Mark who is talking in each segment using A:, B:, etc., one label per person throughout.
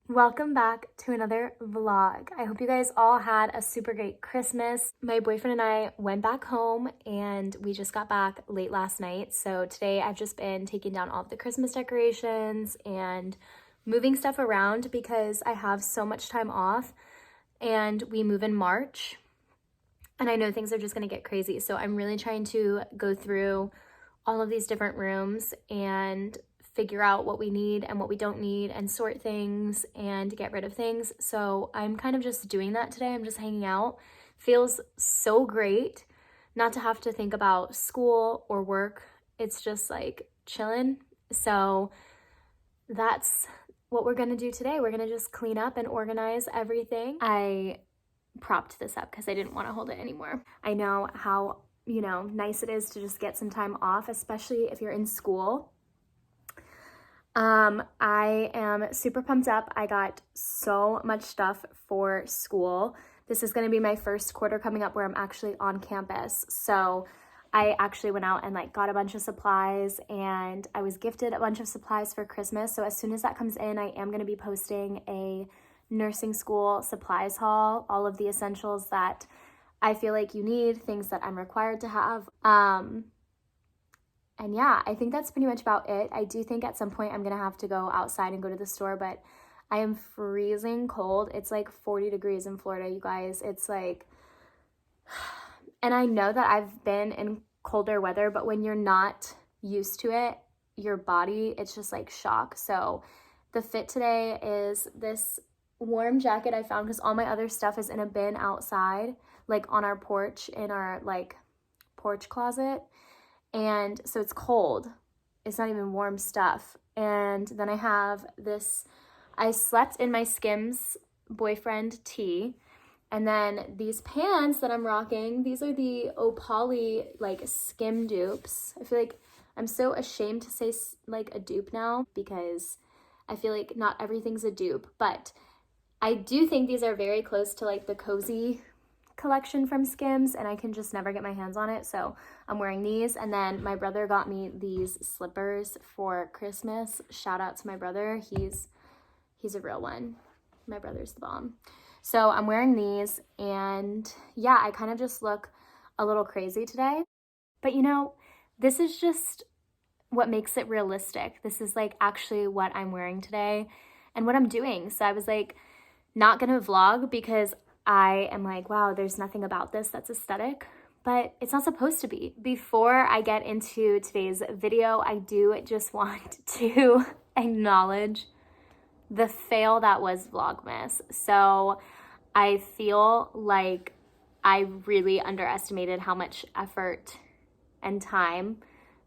A: Welcome back to another vlog. I hope you guys all had a super great Christmas. My boyfriend and I went back home and we just got back late last night. So today I've just been taking down all of the Christmas decorations and moving stuff around because I have so much time off and we move in March. And I know things are just gonna get crazy. So I'm really trying to go through all of these different rooms and figure out what we need and what we don't need and sort things and get rid of things. So I'm kind of just doing that today. I'm just hanging out. Feels so great not to have to think about school or work. It's just like chilling. So that's what we're gonna do today. We're gonna just clean up and organize everything. I propped this up because I didn't want to hold it anymore. I know how, nice it is to just get some time off, especially if you're in school. I am super pumped up. I got so much stuff for school. This is going to be my first quarter coming up where I'm actually on campus. So I actually went out and got a bunch of supplies, and I was gifted a bunch of supplies for Christmas. So as soon as that comes in, I am going to be posting a nursing school supplies haul, all of the essentials that I feel like you need, things that I'm required to have. And yeah, I think that's pretty much about it. I do think at some point I'm gonna have to go outside and go to the store, but I am freezing cold. It's like 40 degrees in Florida, you guys. It's like, and I know that I've been in colder weather, but when you're not used to it, your body, it's just like shock. So the fit today is this warm jacket I found because all my other stuff is in a bin outside, on our porch, in our porch closet. And so it's cold. It's not even warm stuff. And then I have this, I slept in my Skims boyfriend tee. And then these pants that I'm rocking, these are the Opali Skim dupes. I feel like I'm so ashamed to say a dupe now because I feel like not everything's a dupe. But I do think these are very close to the cozy collection from Skims, and I can just never get my hands on it, so I'm wearing these. And then my brother got me these slippers for Christmas. Shout out to my brother. He's a real one. My brother's the bomb. So I'm wearing these, and yeah, I kind of just look a little crazy today, but this is just what makes it realistic. This is actually what I'm wearing today and what I'm doing. So I was not gonna vlog because I am wow, there's nothing about this that's aesthetic, but it's not supposed to be. Before I get into today's video, I do just want to acknowledge the fail that was Vlogmas. So I feel like I really underestimated how much effort and time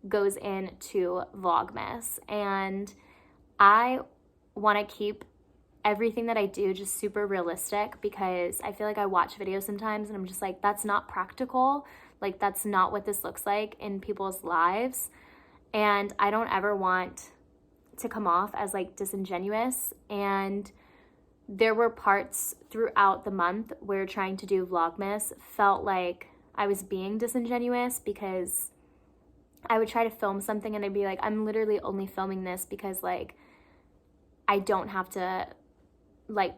A: goes into Vlogmas. And I want to keep everything that I do just super realistic because I feel like I watch videos sometimes and I'm just that's not practical. That's not what this looks like in people's lives. And I don't ever want to come off as disingenuous. And there were parts throughout the month where trying to do Vlogmas felt like I was being disingenuous because I would try to film something and I'd be I'm literally only filming this because I don't have to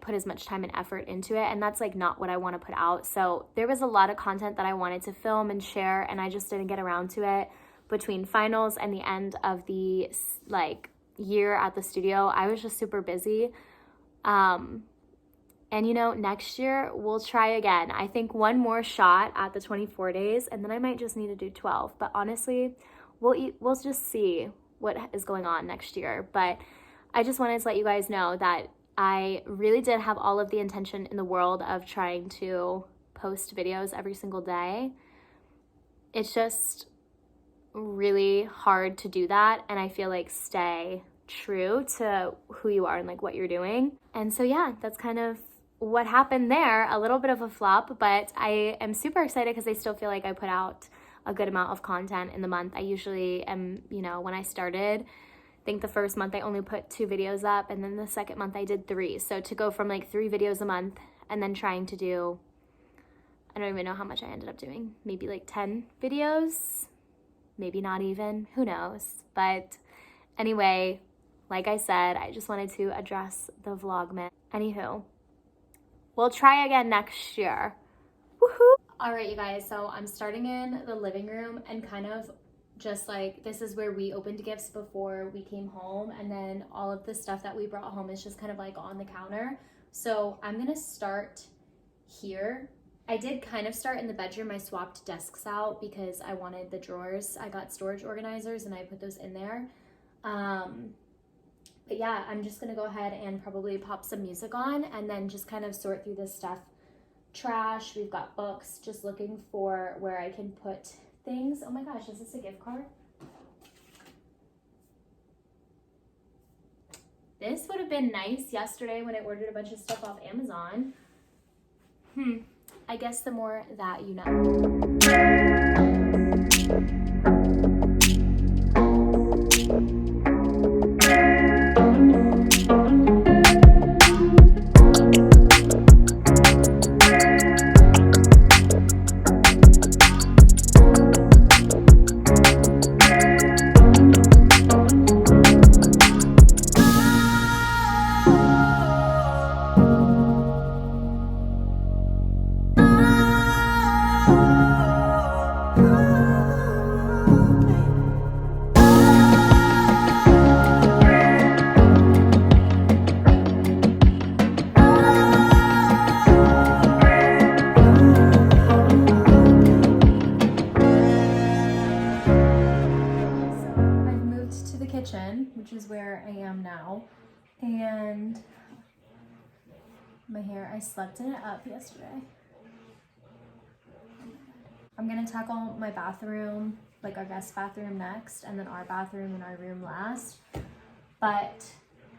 A: put as much time and effort into it, and that's not what I want to put out. So there was a lot of content that I wanted to film and share, and I just didn't get around to it. Between finals and the end of the year at the studio, I was just super busy. And next year we'll try again. I think one more shot at the 24 days, and then I might just need to do 12. But honestly, we'll just see what is going on next year. But I just wanted to let you guys know that I really did have all of the intention in the world of trying to post videos every single day. It's just really hard to do that, and I feel stay true to who you are and what you're doing. And so yeah, that's kind of what happened there. A little bit of a flop, but I am super excited because I still feel like I put out a good amount of content in the month. I usually am, when I started, I think the first month I only put 2 videos up, and then the second month I did 3. So to go from 3 videos a month and then trying to do, I don't even know how much I ended up doing, maybe 10 videos, maybe not even, who knows. But anyway, like I said, I just wanted to address the Vlogmas. Anywho, we'll try again next year. Woohoo! All right, you guys, so I'm starting in the living room and kind of just like, this is where we opened gifts before we came home, and then all of the stuff that we brought home is just kind of like on the counter. So I'm gonna start here. I did kind of start in the bedroom. I swapped desks out because I wanted the drawers. I got storage organizers and I put those in there. But yeah, I'm just gonna go ahead and probably pop some music on and then just kind of sort through this stuff. Trash, we've got books, just looking for where I can put things. Oh my gosh, is this a gift card? This would have been nice yesterday when I ordered a bunch of stuff off Amazon. I guess the more that you know. Which is where I am now, and my hair, I slept in it up yesterday. I'm gonna tackle my bathroom, like our guest bathroom next, and then our bathroom and our room last, but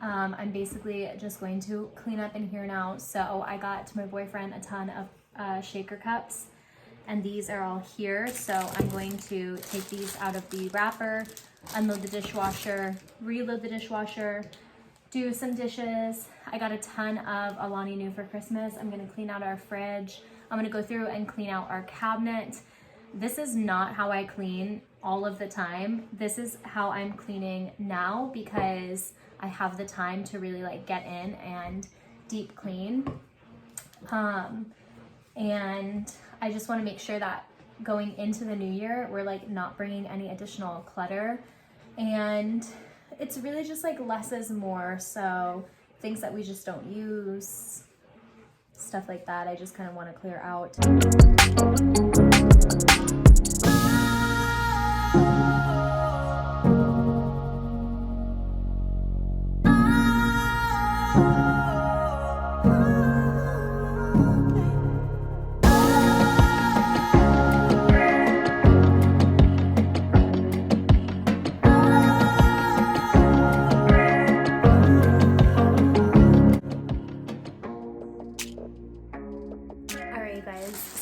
A: I'm basically just going to clean up in here now. So I got my boyfriend a ton of shaker cups, and these are all here. So I'm going to take these out of the wrapper, unload the dishwasher, reload the dishwasher, do some dishes. I got a ton of Alani New for Christmas. I'm gonna clean out our fridge. I'm gonna go through and clean out our cabinet. This is not how I clean all of the time. This is how I'm cleaning now because I have the time to really like get in and deep clean. And I just wanna make sure that going into the new year, we're like not bringing any additional clutter. And it's really just like less is more. So things that we just don't use, stuff like that, I just kind of want to clear out.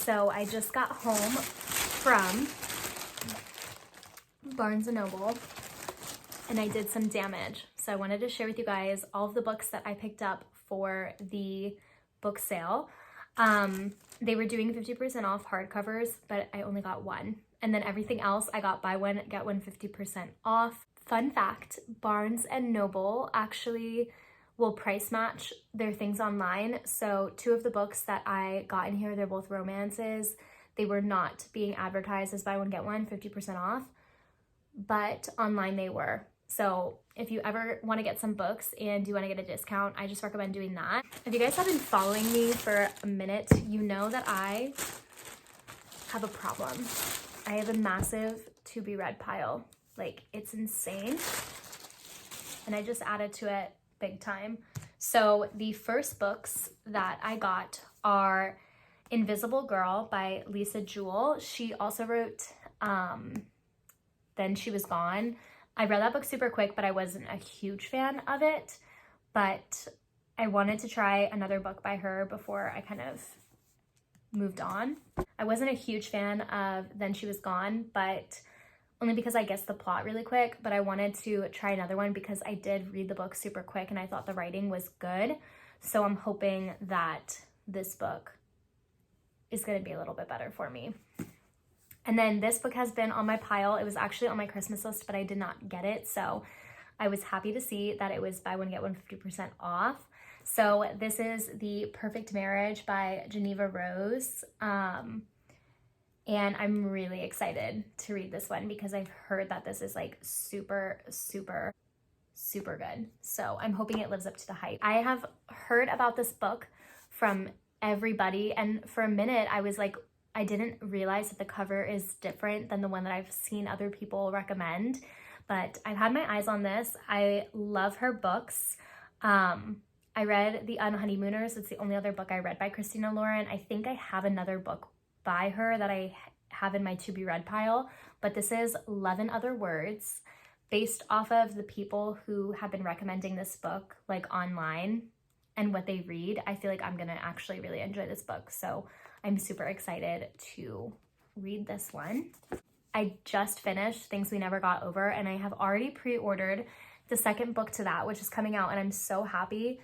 A: So I just got home from Barnes & Noble and I did some damage. So I wanted to share with you guys all of the books that I picked up for the book sale. They were doing 50% off hardcovers, but I only got one. And then everything else I got buy one, get one 50% off. Fun fact, Barnes & Noble actually will price match their things online. So two of the books that I got in here, they're both romances. They were not being advertised as buy one, get one, 50% off, but online they were. So if you ever want to get some books and you want to get a discount, I just recommend doing that. If you guys have been following me for a minute, you know that I have a problem. I have a massive to be read pile. Like, it's insane. And I just added to it big time. So the first books that I got are Invisible Girl by Lisa Jewell. She also wrote Then She Was Gone. I read that book super quick, but I wasn't a huge fan of it. But I wanted to try another book by her before I kind of moved on. I wasn't a huge fan of Then She Was Gone, but only because I guessed the plot really quick, but I wanted to try another one because I did read the book super quick and I thought the writing was good. So I'm hoping that this book is going to be a little bit better for me. And then this book has been on my pile. It was actually on my Christmas list, but I did not get it. So I was happy to see that it was buy one, get one 50% off. So this is The Perfect Marriage by Geneva Rose. And I'm really excited to read this one because I've heard that this is like super, super, super good. So I'm hoping it lives up to the hype. I have heard about this book from everybody, and for a minute I was like, I didn't realize that the cover is different than the one that I've seen other people recommend, but I've had my eyes on this. I love her books. I read The Unhoneymooners. It's the only other book I read by Christina Lauren. I think I have another book by her that I have in my to be read pile, but this is 11 Other Words, based off of the people who have been recommending this book like online and what they read. I feel like I'm gonna actually really enjoy this book, so I'm super excited to read this one. I just finished Things We Never Got Over, and I have already pre-ordered the second book to that, which is coming out, and I'm so happy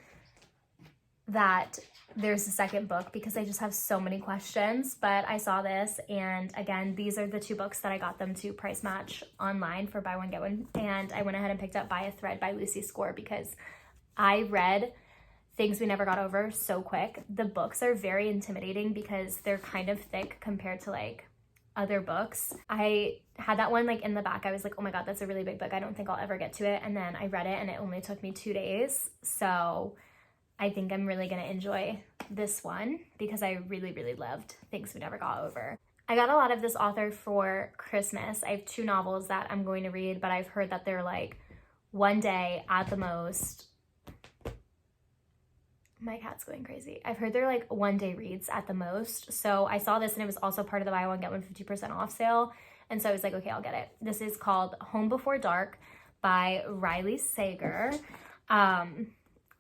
A: that there's a second book because I just have so many questions. But I saw this, and again, these are the two books that I got them to price match online for buy one get one, and I went ahead and picked up By a Thread by Lucy Score because I read Things We Never Got Over so quick. The books are very intimidating because they're kind of thick compared to like other books. I had that one like in the back. I was like, oh my god, that's a really big book. I don't think I'll ever get to it. And then I read it and it only took me 2 days. So I think I'm really gonna enjoy this one because I really, really loved Things We Never Got Over. I got a lot of this author for Christmas. I have 2 novels that I'm going to read, but I've heard that they're like one day at the most. My cat's going crazy. I've heard they're like one day reads at the most. So I saw this and it was also part of the buy one, get one 50% off sale. And so I was like, okay, I'll get it. This is called Home Before Dark by Riley Sager.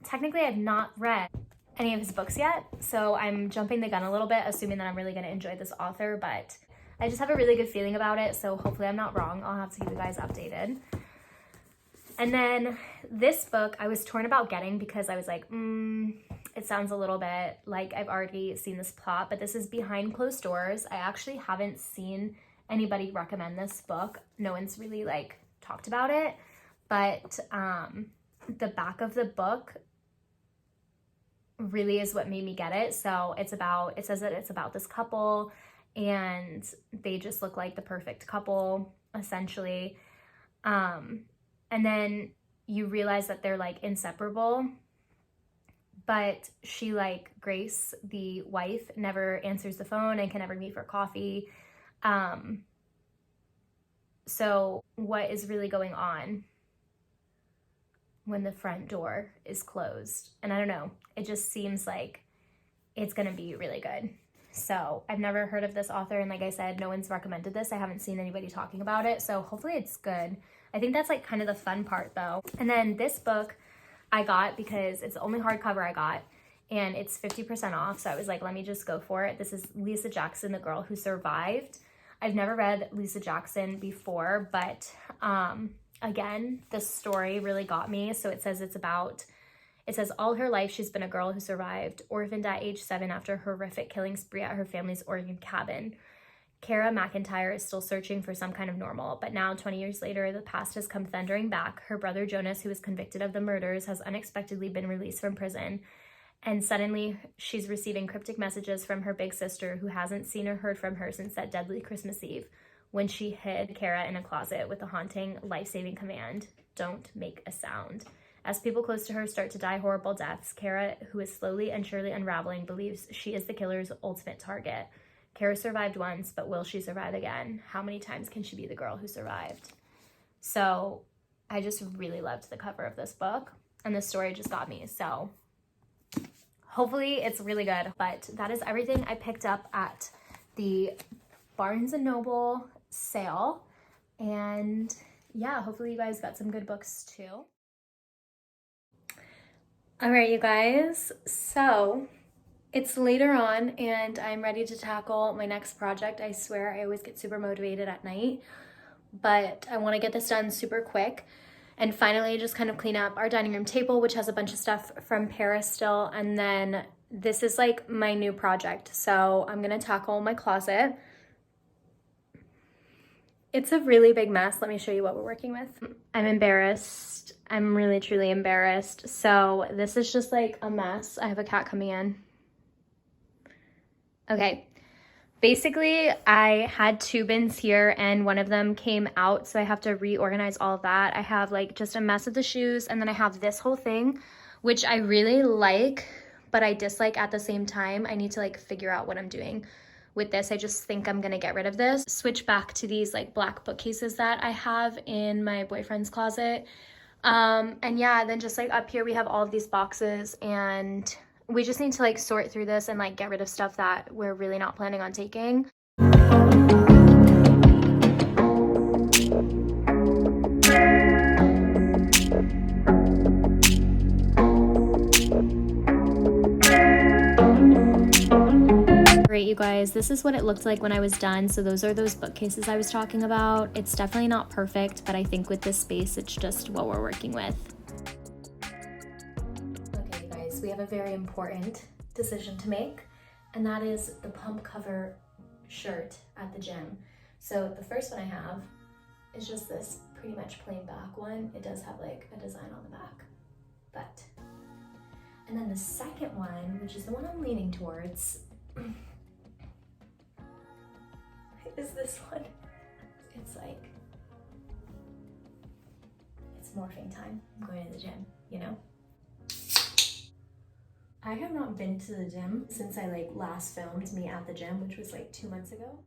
A: Technically, I've not read any of his books yet, so I'm jumping the gun a little bit, assuming that I'm really going to enjoy this author, but I just have a really good feeling about it, so hopefully I'm not wrong. I'll have to keep you guys updated. And then this book I was torn about getting because I was like, it sounds a little bit like I've already seen this plot, but this is Behind Closed Doors. I actually haven't seen anybody recommend this book. No one's really like talked about it, but the back of the book really is what made me get it. So it says that it's about this couple and they just look like the perfect couple essentially. And then you realize that they're like inseparable, but she, like Grace, the wife, never answers the phone and can never meet for coffee. So what is really going on when the front door is closed? And I don't know, it just seems like it's gonna be really good. So I've never heard of this author, and like I said, no one's recommended this. I haven't seen anybody talking about it, so hopefully it's good. I think that's like kind of the fun part though. And then this book I got because it's the only hardcover I got, and it's 50% off, so I was like, let me just go for it. This is Lisa Jackson, The Girl Who Survived. I've never read Lisa Jackson before, but again, the story really got me. So it says all her life she's been a girl who survived, orphaned at age 7 after a horrific killing spree at her family's Oregon cabin. Kara McIntyre is still searching for some kind of normal, but now 20 years later, the past has come thundering back. Her brother Jonas, who was convicted of the murders, has unexpectedly been released from prison. And suddenly she's receiving cryptic messages from her big sister, who hasn't seen or heard from her since that deadly Christmas Eve, when she hid Kara in a closet with the haunting, life-saving command, "Don't make a sound." As people close to her start to die horrible deaths, Kara, who is slowly and surely unraveling, believes she is the killer's ultimate target. Kara survived once, but will she survive again? How many times can she be the girl who survived? So I just really loved the cover of this book, and the story just got me. So hopefully it's really good. But that is everything I picked up at the Barnes & Noble sale. And yeah, hopefully you guys got some good books too. All right, you guys, so it's later on and I'm ready to tackle my next project. I swear I always get super motivated at night, but I want to get this done super quick and finally just kind of clean up our dining room table, which has a bunch of stuff from Paris still. And then this is like my new project. So I'm going to tackle my closet. It's a really big mess. Let me show you what we're working with. I'm embarrassed. I'm really, truly embarrassed. So this is just like a mess. I have a cat coming in. Okay. Basically, I had 2 bins here and one of them came out, so I have to reorganize all of that. I have like just a mess of the shoes, and then I have this whole thing, which I really like, but I dislike at the same time. I need to like figure out what I'm doing with this. I just think I'm gonna get rid of this. Switch back to these like black bookcases that I have in my boyfriend's closet. And yeah, then just like up here we have all of these boxes, and we just need to like sort through this and like get rid of stuff that we're really not planning on taking. Great, you guys, this is what it looked like when I was done. So those are those bookcases I was talking about. It's definitely not perfect, but I think with this space, it's just what we're working with. Okay, you guys, we have a very important decision to make, and that is the pump cover shirt at the gym. So the first one I have is just this pretty much plain back one. It does have like a design on the back, but, and then the second one, which is the one I'm leaning towards, is this one. It's like, it's morphing time. I'm going to the gym, you know? I have not been to the gym since I like last filmed me at the gym, which was like 2 months ago.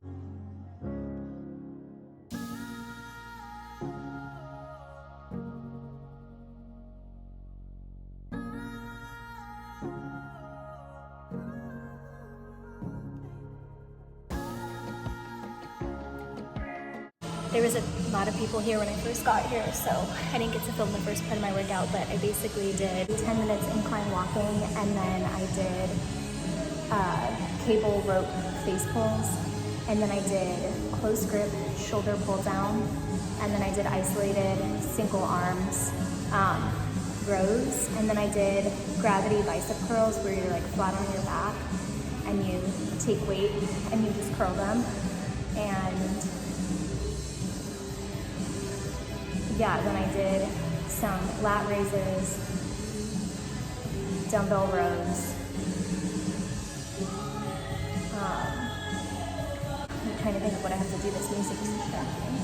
A: There was a lot of people here when I first got here, so I didn't get to film the first part of my workout, but I basically did 10 minutes incline walking, and then I did cable rope face pulls, and then I did close grip shoulder pull down, and then I did isolated single arms rows, and then I did gravity bicep curls where you're like flat on your back and you take weight and you just curl them. And yeah, then I did some lat raises, dumbbell rows. I'm trying to think of what I have to do. This music is distracting.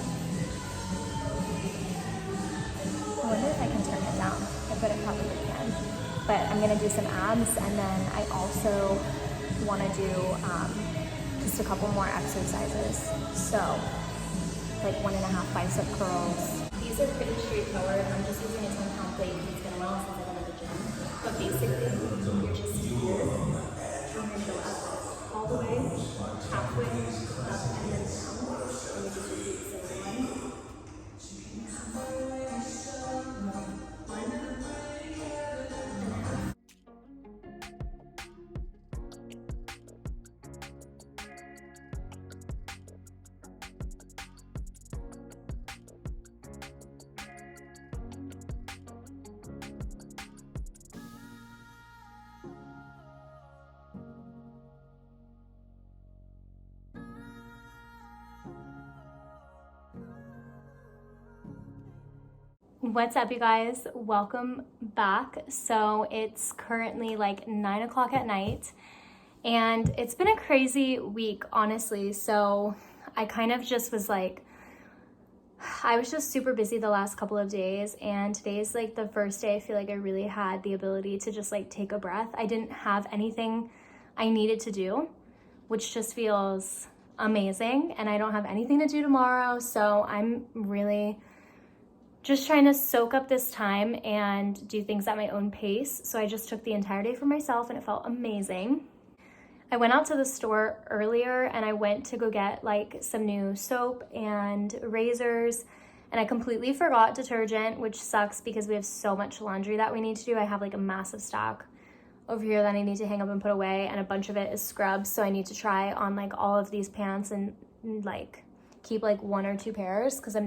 A: I wonder if I can turn it down. I bet I probably can. But I'm gonna do some abs, and then I also wanna do just a couple more exercises. So, like 1.5 bicep curls. These are pretty straightforward. I'm just using a 10-pound plate because it's been a while since I've been at the gym. But basically, you're just here. I'm going to go up all the way, halfway, up, and then down. And you just repeat the same one. What's up, you guys? Welcome back. So it's currently like 9 o'clock at night, and it's been a crazy week, honestly. So I kind of just was like, I was just super busy the last couple of days, and today's like the first day I feel like I really had the ability to just like take a breath. I didn't have anything I needed to do, which just feels amazing, and I don't have anything to do tomorrow, so I'm really just trying to soak up this time and do things at my own pace. So I just took the entire day for myself, and it felt amazing. I went out to the store earlier, and I went to go get like some new soap and razors, and I completely forgot detergent, which sucks because we have so much laundry that we need to do. I have like a massive stock over here that I need to hang up and put away, and a bunch of it is scrubs, so I need to try on like all of these pants and like keep like 1 or 2 pairs, because I'm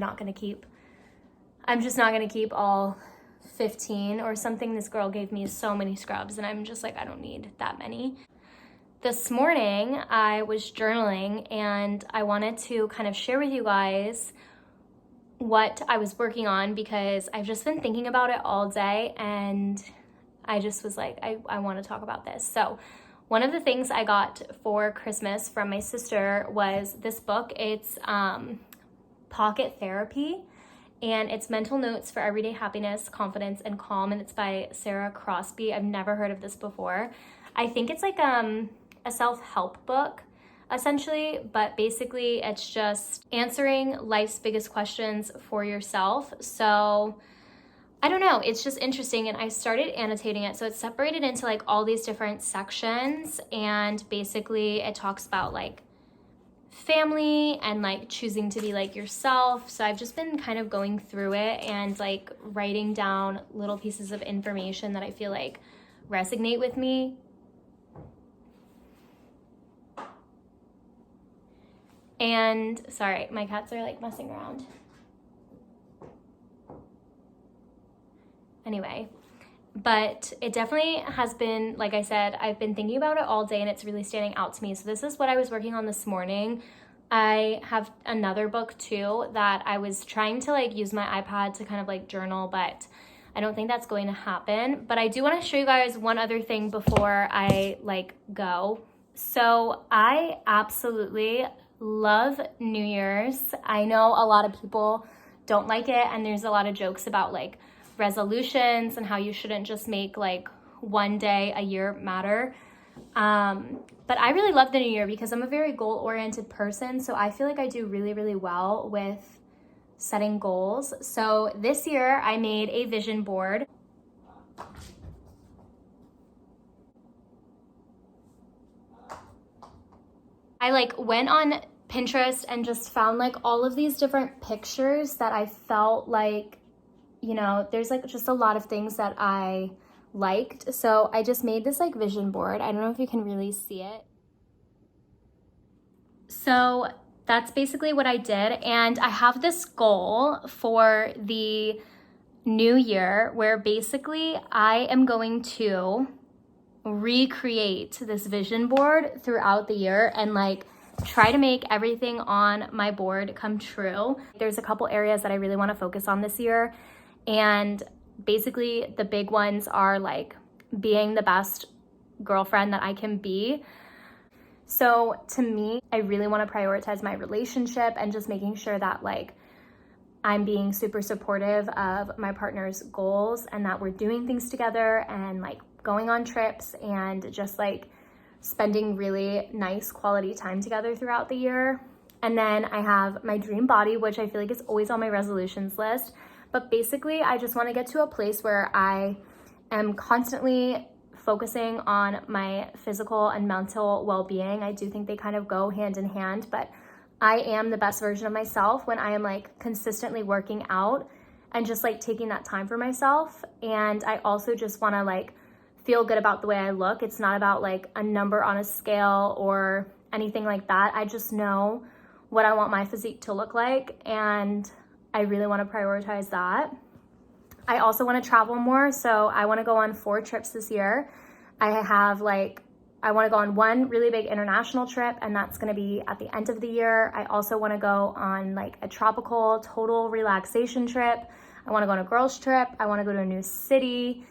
A: just not gonna keep all 15 or something. This girl gave me so many scrubs, and I'm just like, I don't need that many. This morning I was journaling and I wanted to kind of share with you guys what I was working on because I've just been thinking about it all day and I just was like, I want to talk about this. So one of the things I got for Christmas from my sister was this book. It's Pocket Therapy, and it's mental notes for everyday happiness, confidence, and calm, and it's by Sarah Crosby. I've never heard of this before. I think it's like a self-help book, essentially, but basically it's just answering life's biggest questions for yourself. So I don't know, it's just interesting, and I started annotating it. So it's separated into like all these different sections, and basically it talks about like family and like choosing to be like yourself. So I've just been kind of going through it and like writing down little pieces of information that I feel like resonate with me. And sorry, my cats are like messing around. Anyway, but it definitely has been, like I said, I've been thinking about it all day and it's really standing out to me. So this is what I was working on this morning. I have another book too that I was trying to like use my iPad to kind of like journal, but I don't think that's going to happen. But I do want to show you guys one other thing before I like go. So I absolutely love New Year's. I know a lot of people don't like it, and there's a lot of jokes about like resolutions and how you shouldn't just make like one day a year matter. But I really love the new year because I'm a very goal-oriented person. So I feel like I do really, really well with setting goals. So this year I made a vision board. I like went on Pinterest and just found like all of these different pictures that I felt like, you know, there's like just a lot of things that I liked. So I just made this like vision board. I don't know if you can really see it. So that's basically what I did. And I have this goal for the new year where basically I am going to recreate this vision board throughout the year and like try to make everything on my board come true. There's a couple areas that I really want to focus on this year, and basically the big ones are like being the best girlfriend that I can be. So to me, I really want to prioritize my relationship and just making sure that like I'm being super supportive of my partner's goals and that we're doing things together and like going on trips and just like spending really nice quality time together throughout the year. And then I have my dream body, which I feel like is always on my resolutions list. But basically, I just want to get to a place where I am constantly focusing on my physical and mental well-being. I do think they kind of go hand in hand, but I am the best version of myself when I am like consistently working out and just like taking that time for myself. And I also just want to like feel good about the way I look. It's not about like a number on a scale or anything like that. I just know what I want my physique to look like, and I really want to prioritize that. I also want to travel more, so I want to go on 4 trips this year. I want to go on one really big international trip, and that's going to be at the end of the year. I also want to go on like a tropical total relaxation trip. I want to go on a girls trip. I want to go to a new city.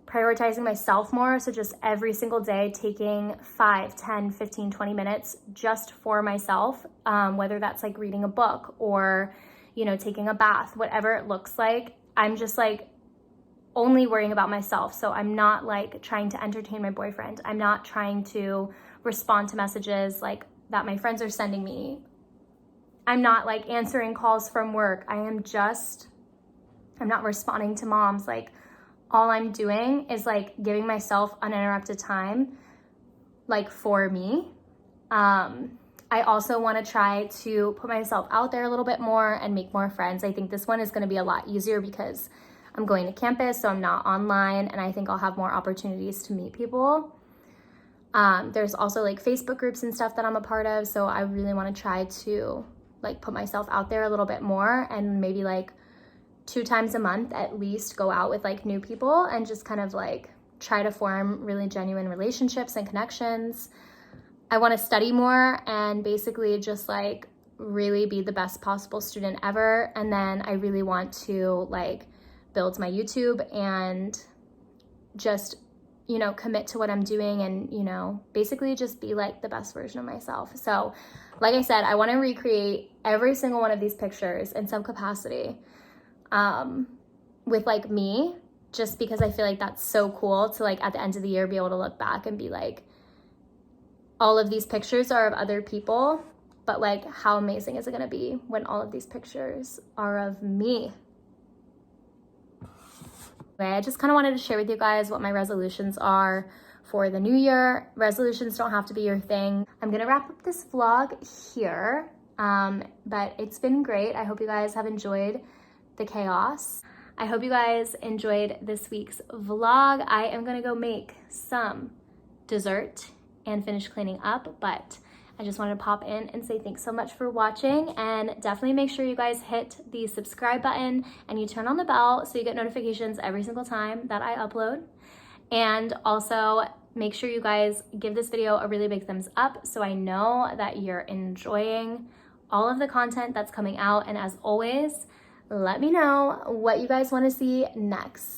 A: Prioritizing myself more, so just every single day taking 5, 10, 15, 20 minutes just for myself, whether that's like reading a book or, you know, taking a bath, whatever it looks like. I'm just like only worrying about myself. So I'm not like trying to entertain my boyfriend. I'm not trying to respond to messages like that my friends are sending me. I'm not like answering calls from work. I'm not responding to moms. Like, all I'm doing is like giving myself uninterrupted time, like for me. I also want to try to put myself out there a little bit more and make more friends. I think this one is going to be a lot easier because I'm going to campus, so I'm not online, and I think I'll have more opportunities to meet people. There's also like Facebook groups and stuff that I'm a part of, so I really want to try to like put myself out there a little bit more, and maybe like 2 times a month at least go out with like new people and just kind of like try to form really genuine relationships and connections. I want to study more and basically just like really be the best possible student ever. And then I really want to like build my YouTube and just, you know, commit to what I'm doing and, you know, basically just be like the best version of myself. So like I said, I want to recreate every single one of these pictures in some capacity with like me, just because I feel like that's so cool to like at the end of the year be able to look back and be like, all of these pictures are of other people, but like how amazing is it going to be when all of these pictures are of me? I just kind of wanted to share with you guys what my resolutions are for the new year. Resolutions don't have to be your thing. I'm gonna wrap up this vlog here, but it's been great. I hope you guys have enjoyed the chaos. I hope you guys enjoyed this week's vlog. I am gonna go make some dessert and finish cleaning up, but I just wanted to pop in and say thanks so much for watching, and definitely make sure you guys hit the subscribe button and you turn on the bell so you get notifications every single time that I upload. And also make sure you guys give this video a really big thumbs up so I know that you're enjoying all of the content that's coming out. And as always, let me know what you guys want to see next.